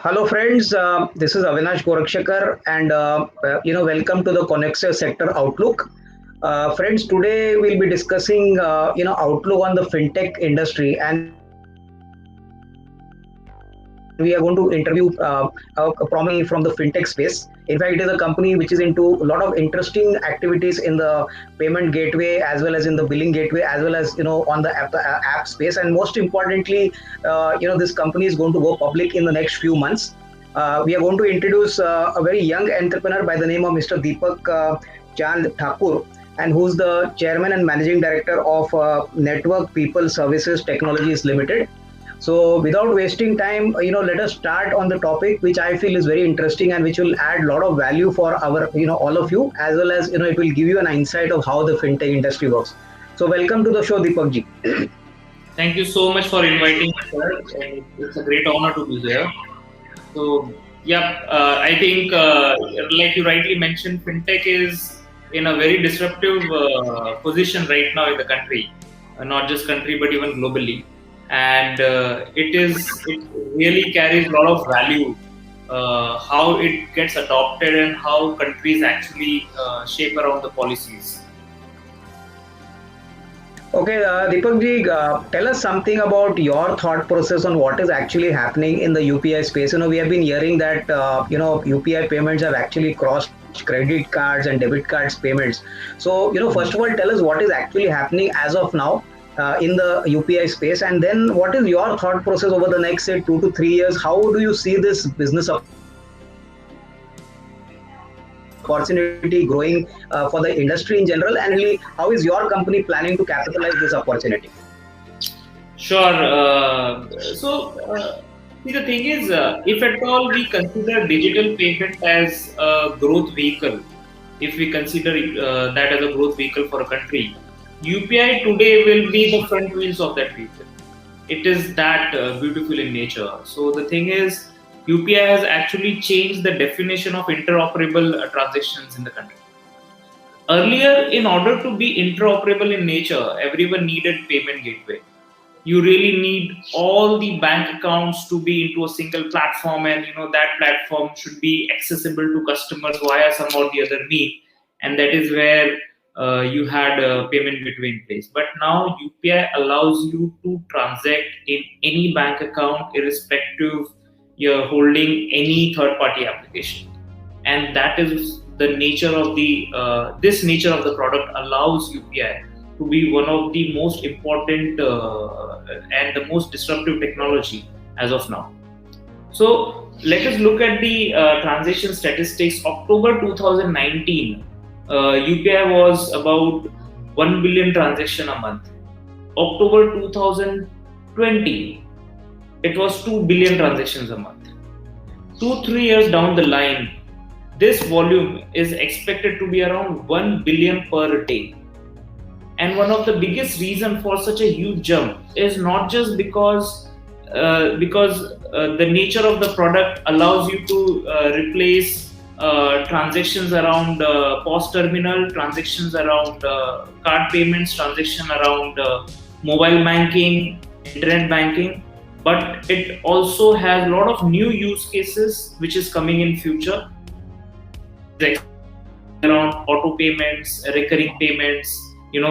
Hello friends, this is Avinash and welcome to the Connexer Sector Outlook. Friends, today we'll be discussing outlook on the fintech industry, and we are going to interview a prominent from the fintech space. In fact, it is a company which is into a lot of interesting activities in the payment gateway as well as in the billing gateway as well as on the app space. And most importantly, this company is going to go public in the next few months. We are going to introduce a very young entrepreneur by the name of Mr. Deepak Chand Thakur, and who's the chairman and managing director of Network People Services Technologies Limited. So without wasting time, let us start on the topic, which I feel is very interesting and which will add a lot of value for our, all of you, as well as, it will give you an insight of how the fintech industry works. So welcome to the show, Deepak ji. Thank you so much for inviting us, sir. It's a great honor to be here. So, I think, like you rightly mentioned, fintech is in a very disruptive position right now in the country, not just country, but even globally. And it really carries a lot of value, how it gets adopted and how countries actually shape around the policies. Okay, Deepak ji, tell us something about your thought process on what is actually happening in the UPI space. We have been hearing that UPI payments have actually crossed credit cards and debit cards payments. So, first of all, tell us what is actually happening as of now in the UPI space, and then what is your thought process over the next, say, 2 to 3 years? How do you see this business opportunity growing for the industry in general, and really how is your company planning to capitalize this opportunity? Sure. See, the thing is, if at all we consider digital payment as a growth vehicle, if we consider that as a growth vehicle for a country, UPI today will be the front wheels of that vehicle. It is that beautiful in nature. So the thing is, UPI has actually changed the definition of interoperable transactions in the country. Earlier, in order to be interoperable in nature, everyone needed payment gateway. You really need all the bank accounts to be into a single platform, and that platform should be accessible to customers via some or the other means, and that is where you had a payment gateway in place. But now UPI allows you to transact in any bank account irrespective you're holding any third-party application, and that is the nature of the this nature of the product allows UPI to be one of the most important and the most disruptive technology as of now. So let us look at the transaction statistics. October 2019, UPI was about 1 billion transaction a month. October 2020, it was 2 billion transactions a month. 2-3 years down the line, this volume is expected to be around 1 billion per day. And one of the biggest reasons for such a huge jump is not just because the nature of the product allows you to replace transactions around POS terminal, transactions around card payments, transactions around mobile banking, internet banking, but it also has a lot of new use cases which is coming in future around auto payments, recurring payments,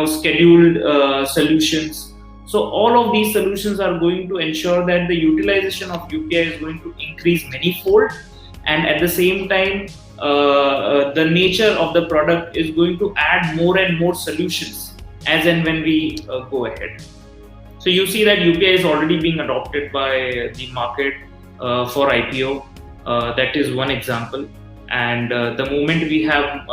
scheduled solutions. So all of these solutions are going to ensure that the utilization of UPI is going to increase manyfold, and at the same time, the nature of the product is going to add more and more solutions as and when we go ahead. So you see that UPI is already being adopted by the market for IPO. That is one example. And the moment we have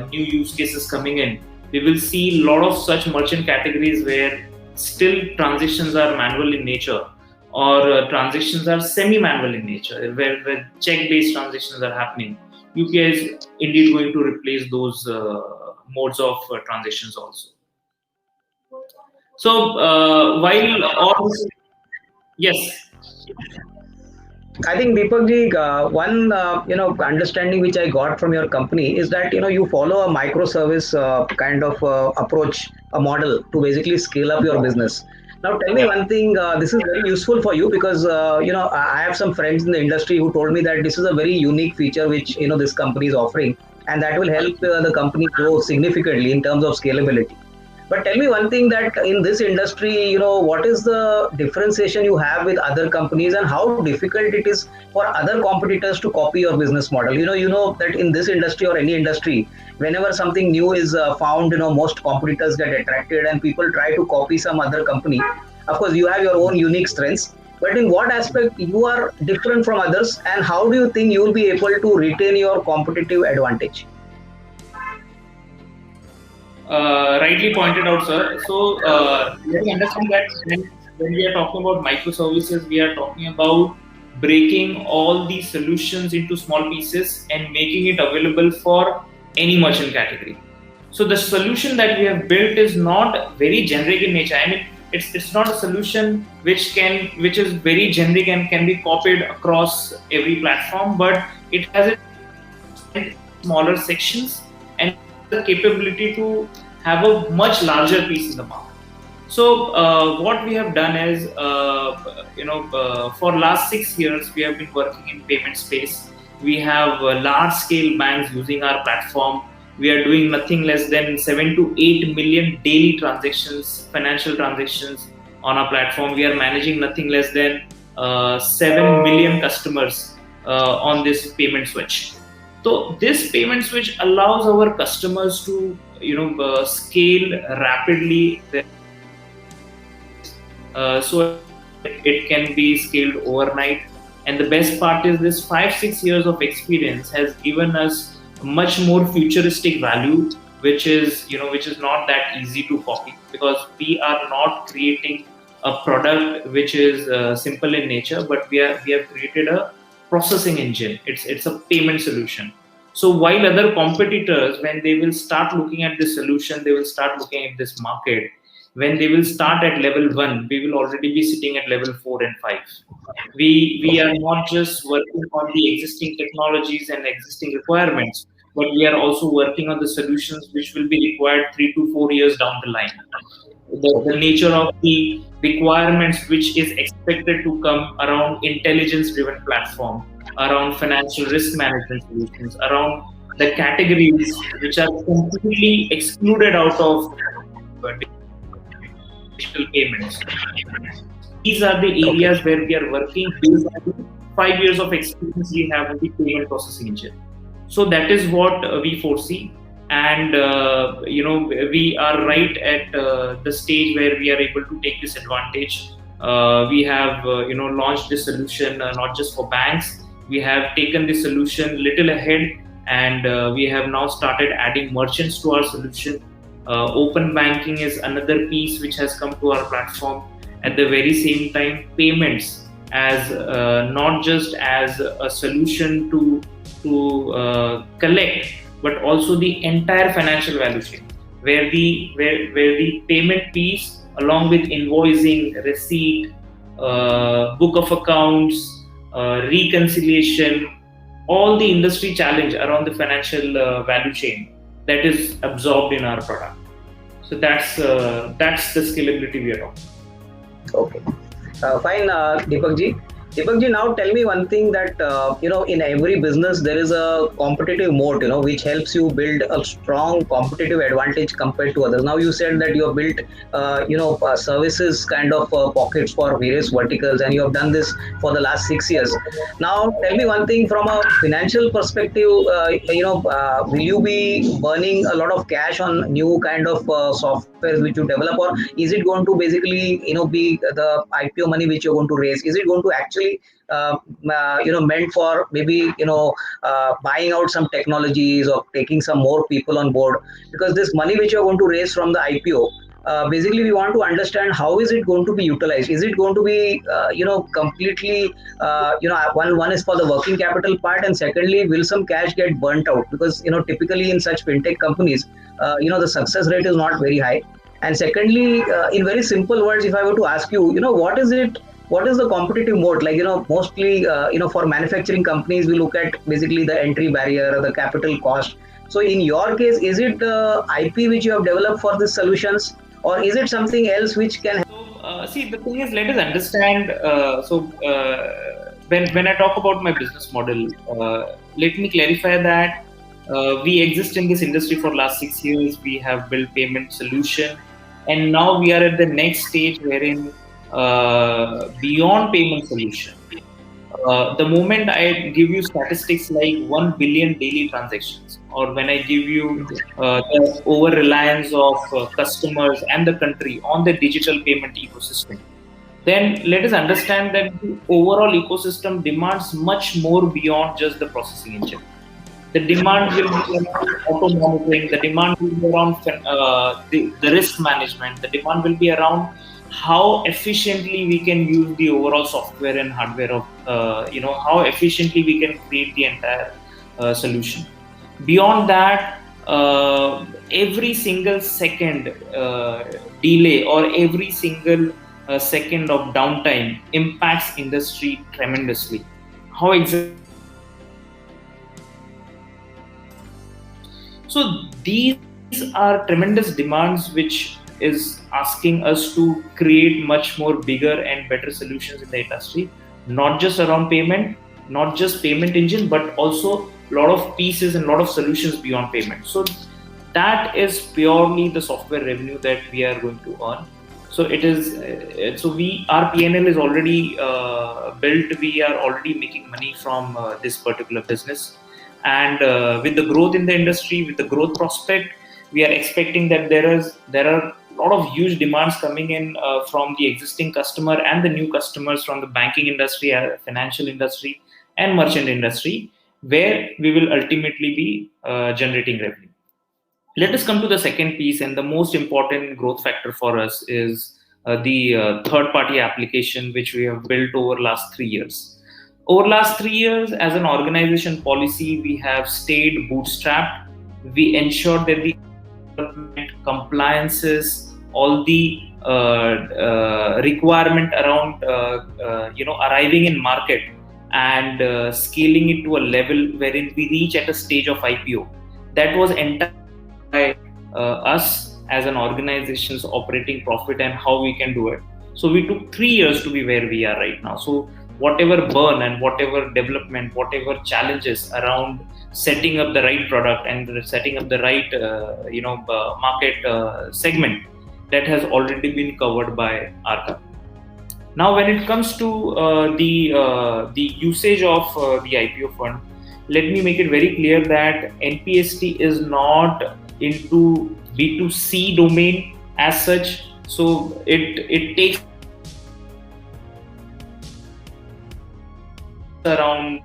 new use cases coming in, we will see a lot of such merchant categories where still transactions are manual in nature, or transactions are semi-manual in nature, where check-based transactions are happening. UPI is indeed going to replace those modes of transactions also. So while all this, yes. I think Deepak ji, one understanding which I got from your company is that you follow a microservice kind of approach, a model to basically scale up your business. Now, tell me Yeah. one thing. This is very useful for you because I have some friends in the industry who told me that this is a very unique feature which this company is offering, and that will help the company grow significantly in terms of scalability. But tell me one thing that in this industry, what is the differentiation you have with other companies and how difficult it is for other competitors to copy your business model? You know that in this industry or any industry, whenever something new is found, most competitors get attracted and people try to copy some other company. Of course, you have your own unique strengths, but in what aspect you are different from others, and how do you think you will be able to retain your competitive advantage? Rightly pointed out, sir. So let me understand that when we are talking about microservices, we are talking about breaking all these solutions into small pieces and making it available for any merchant category. So the solution that we have built is not very generic in nature. I mean, it's not a solution which is very generic and can be copied across every platform, but it has smaller sections and the capability to have a much larger piece in the market. So what we have done is, for last 6 years, we have been working in payment space. We have large scale banks using our platform. We are doing nothing less than 7 to 8 million daily transactions, financial transactions on our platform. We are managing nothing less than 7 million customers on this payment switch. So this payment switch allows our customers to scale rapidly, so it can be scaled overnight. And the best part is this 5 6 years of experience has given us much more futuristic value, which is not that easy to copy, because we are not creating a product which is simple in nature, but we have created a processing engine. It's a payment solution. So while other competitors, when they will start looking at this solution, they will start looking at this market. When they will start at level 1, we will already be sitting at level 4 and 5. We are not just working on the existing technologies and existing requirements, but we are also working on the solutions which will be required 3 to 4 years down the line. The nature of the requirements which is expected to come around intelligence driven platform, around financial risk management solutions, around the categories which are completely excluded out of digital payments. These are the Okay. areas where we are working based on the 5 years of experience we have with the payment processing engine. So that is what we foresee. And we are right at the stage where we are able to take this advantage. We have launched this solution not just for banks. We have taken this solution little ahead, and we have now started adding merchants to our solution. Open banking is another piece which has come to our platform. At the very same time, payments as not just as a solution to collect, but also the entire financial value chain, where the payment piece, along with invoicing, receipt, book of accounts, reconciliation, all the industry challenge around the financial value chain, that is absorbed in our product. So that's the scalability we are talking. Okay. Fine, Deepak ji. Deepak ji, now tell me one thing that in every business there is a competitive moat, which helps you build a strong competitive advantage compared to others. Now you said that you have built, services kind of pockets for various verticals, and you have done this for the last 6 years. Now tell me one thing from a financial perspective. Will you be burning a lot of cash on new kind of software which you develop, or is it going to basically be the IPO money which you're going to raise? Is it going to actually meant for maybe buying out some technologies or taking some more people on board? Because this money which you're going to raise from the IPO, basically we want to understand how is it going to be utilized. Is it going to be completely one is for the working capital part, and secondly, will some cash get burnt out? Because typically in such fintech companies, the success rate is not very high. And secondly, in very simple words, if I were to ask you, what is it what is the competitive mode? Like, mostly, for manufacturing companies, we look at basically the entry barrier, the capital cost. So in your case, is it the IP which you have developed for these solutions, or is it something else which can? See, the thing is, let us understand. When I talk about my business model, let me clarify that we exist in this industry for last 6 years. We have built payment solution, and now we are at the next stage wherein beyond payment solution. The moment I give you statistics like 1 billion daily transactions, or when I give you the over reliance of customers and the country on the digital payment ecosystem, then let us understand that the overall ecosystem demands much more beyond just the processing engine. The demand will be around auto monitoring, the demand will be around the risk management, the demand will be around how efficiently we can use the overall software and hardware of, how efficiently we can create the entire solution. Beyond that, every single second delay or every single second of downtime impacts industry tremendously. How exactly? So these are tremendous demands which is asking us to create much more bigger and better solutions in the industry, not just around payment, not just payment engine, but also a lot of pieces and a lot of solutions beyond payment. So that is purely the software revenue that we are going to earn. So it is our PNL is already built. We are already making money from this particular business, and with the growth in the industry, with the growth prospect, we are expecting that there are a lot of huge demands coming in from the existing customer and the new customers from the banking industry, financial industry, and merchant industry, where we will ultimately be generating revenue. Let us come to the second piece, and the most important growth factor for us is the third party application which we have built over last 3 years. Over last 3 years, as an organization policy, we have stayed bootstrapped. We ensured that the compliances, all the requirement around arriving in market and scaling it to a level wherein we reach at a stage of IPO, that was entirely by us as an organization's operating profit and how we can do it. So we took 3 years to be where we are right now. So whatever burn and whatever development, whatever challenges around setting up the right product and setting up the right market segment, that has already been covered by our company. Now, when it comes to the usage of the IPO fund, let me make it very clear that NPST is not into B2C domain as such. So it takes around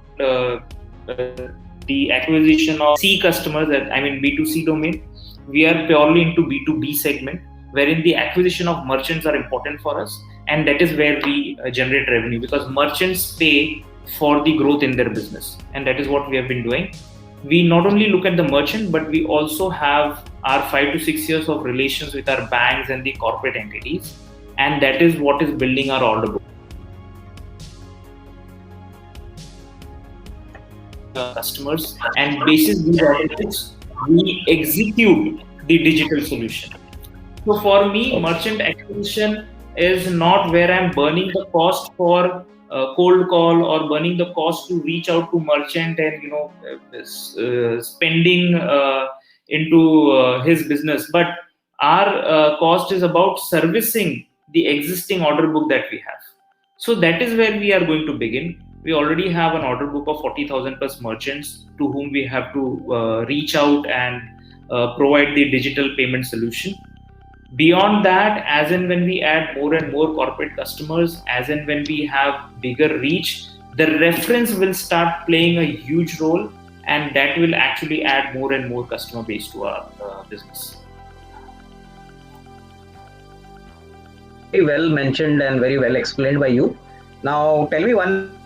the acquisition of C customers, that I mean B2C domain. We are purely into B2B segment, wherein the acquisition of merchants are important for us, and that is where we generate revenue, because merchants pay for the growth in their business, and that is what we have been doing. We not only look at the merchant, but we also have our 5 to 6 years of relations with our banks and the corporate entities, and that is what is building our order book. Customers, and basis these order books, we execute the digital solution. So for me, merchant acquisition is not where I'm burning the cost for cold call or burning the cost to reach out to merchant and spending into his business, but our cost is about servicing the existing order book that we have. So that is where we are going to begin. We already have an order book of 40,000 plus merchants to whom we have to reach out and provide the digital payment solution. Beyond that, as and when we add more and more corporate customers, as and when we have bigger reach, the reference will start playing a huge role, and that will actually add more and more customer base to our business. Very well mentioned and very well explained by you. Now, tell me one.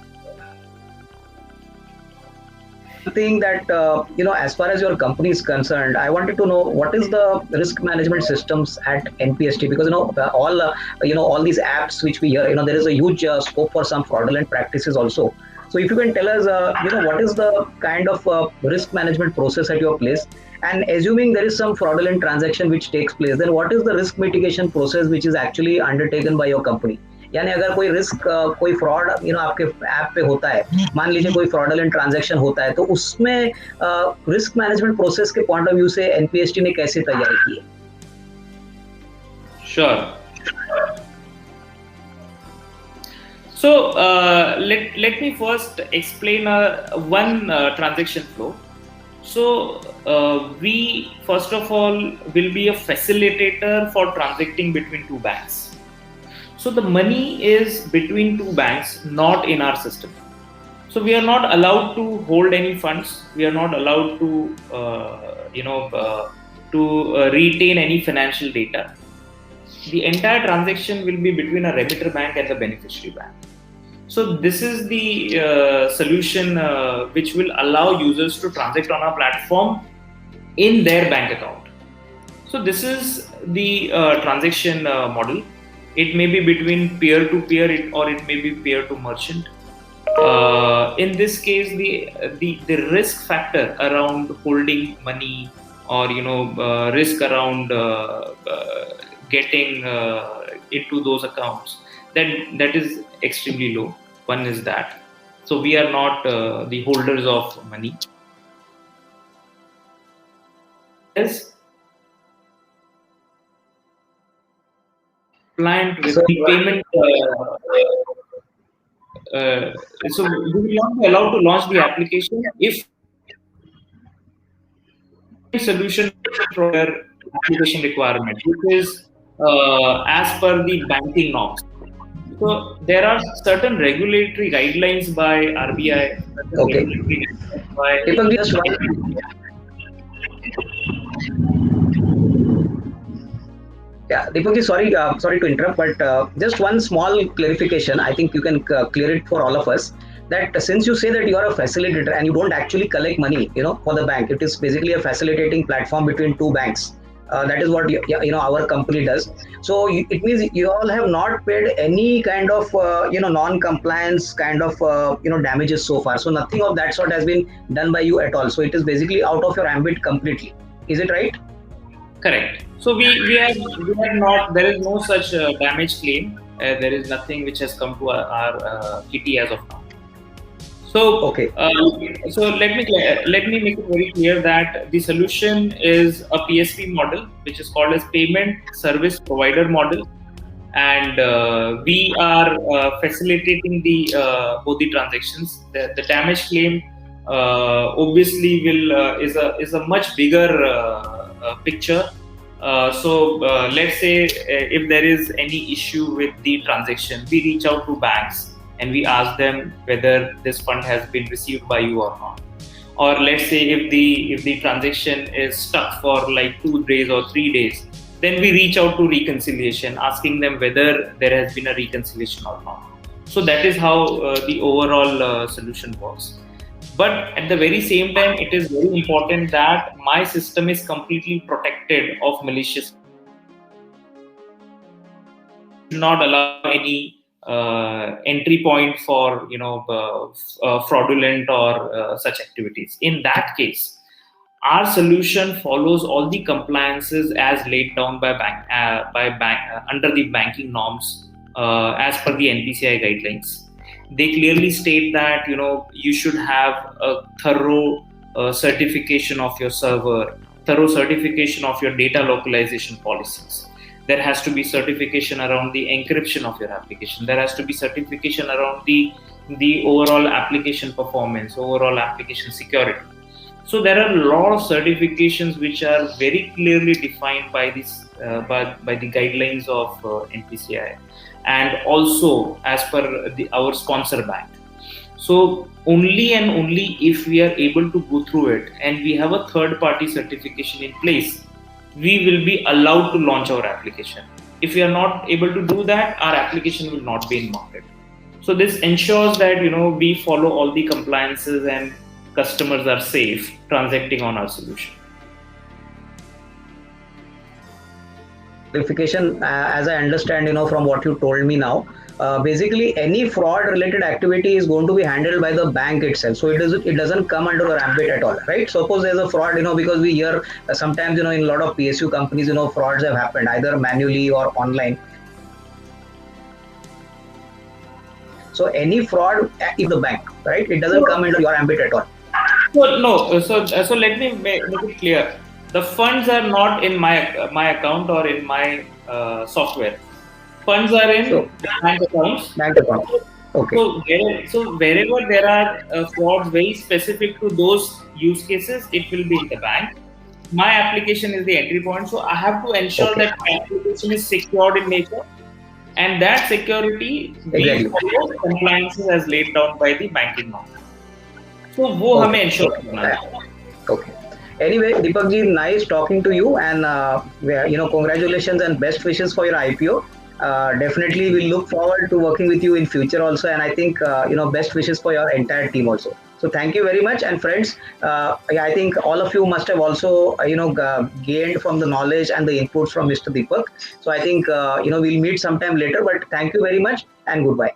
thing that as far as your company is concerned, I wanted to know what is the risk management systems at NPST, because all these apps which we hear, there is a huge scope for some fraudulent practices also. So if you can tell us, what is the kind of risk management process at your place, and assuming there is some fraudulent transaction which takes place, then what is the risk mitigation process which is actually undertaken by your company? यानी अगर कोई risk, कोई fraud आपके app पे होता है, मान लीजिए कोई फ्रॉडुलेंट ट्रांजैक्शन होता है, तो उसमें रिस्क मैनेजमेंट प्रोसेस के पॉइंट ऑफ व्यू से एनपीएसटी ने कैसे तैयारी की है? Sure. So let me first explain one transaction flow. So we first of all will be a facilitator for transacting between two banks. So the money is between two banks, not in our system. So we are not allowed to hold any funds. We are not allowed to, retain any financial data. The entire transaction will be between a remitter bank and the beneficiary bank. So this is the solution which will allow users to transact on our platform in their bank account. So this is the transaction model. It may be between peer-to-peer, or it may be peer-to-merchant. In this case, the risk factor around holding money, or risk around getting into those accounts, that is extremely low. One is that. So we are not the holders of money. Yes. Client with the payment. So we will not be allowed to launch the application if solution for their application requirement, which is as per the banking norms. So there are certain regulatory guidelines by RBI. Okay. Yeah, Deepak ji, sorry to interrupt, but just one small clarification. I think you can clear it for all of us. That since you say that you are a facilitator and you don't actually collect money, for the bank, it is basically a facilitating platform between two banks. That is what our company does. So it means you all have not paid any kind of non-compliance kind of damages so far. So nothing of that sort has been done by you at all. So it is basically out of your ambit completely. Is it right? Correct. So we have not. There is no such damage claim. There is nothing which has come to our kitty as of now. So okay. So let me make it very clear that the solution is a PSP model, which is called as Payment Service Provider model, and we are facilitating the both the transactions. The damage claim obviously is a much bigger picture. So let's say if there is any issue with the transaction, we reach out to banks and we ask them whether this fund has been received by you or not. Or let's say if the transaction is stuck for like 2 days or 3 days, then we reach out to reconciliation, asking them whether there has been a reconciliation or not. So that is how the overall solution works. But at the very same time, it is very important that my system is completely protected of malicious. Should not allow any entry point for fraudulent or such activities. In that case, our solution follows all the compliances as laid down by bank under the banking norms as per the NPCI guidelines. They clearly state that you should have a thorough certification of your server, thorough certification of your data localization policies. There has to be certification around the encryption of your application. There has to be certification around the overall application performance, overall application security. So there are a lot of certifications which are very clearly defined by this by the guidelines of NPCI, and also as per our sponsor bank. So only and only if we are able to go through it and we have a third party certification in place, we will be allowed to launch our application. If we are not able to do that, our application will not be in market. So this ensures that we follow all the compliances and customers are safe transacting on our solution. Clarification, as I understand, from what you told me now, basically any fraud related activity is going to be handled by the bank itself. So it doesn't come under our ambit at all, right? Suppose there's a fraud, because we hear sometimes, in a lot of PSU companies, frauds have happened either manually or online. So any fraud is the bank, right? It doesn't come under your ambit at all. So no, so let me make it clear. The funds are not in my account or in my software. Funds are in bank accounts. Bank account. Okay. So wherever there are frauds very specific to those use cases, it will be in the bank. My application is the entry point, so I have to ensure that my application is secured in nature, and that security Exactly. follow compliances as laid down by the banking norm. So वो हमें ensure करना है. Okay. Anyway, Deepak ji, nice talking to you, and congratulations and best wishes for your IPO. Definitely, we'll look forward to working with you in future also, and I think best wishes for your entire team also. So thank you very much, and friends, I think all of you must have also gained from the knowledge and the inputs from Mr. Deepak. So I think we'll meet sometime later, but thank you very much and goodbye.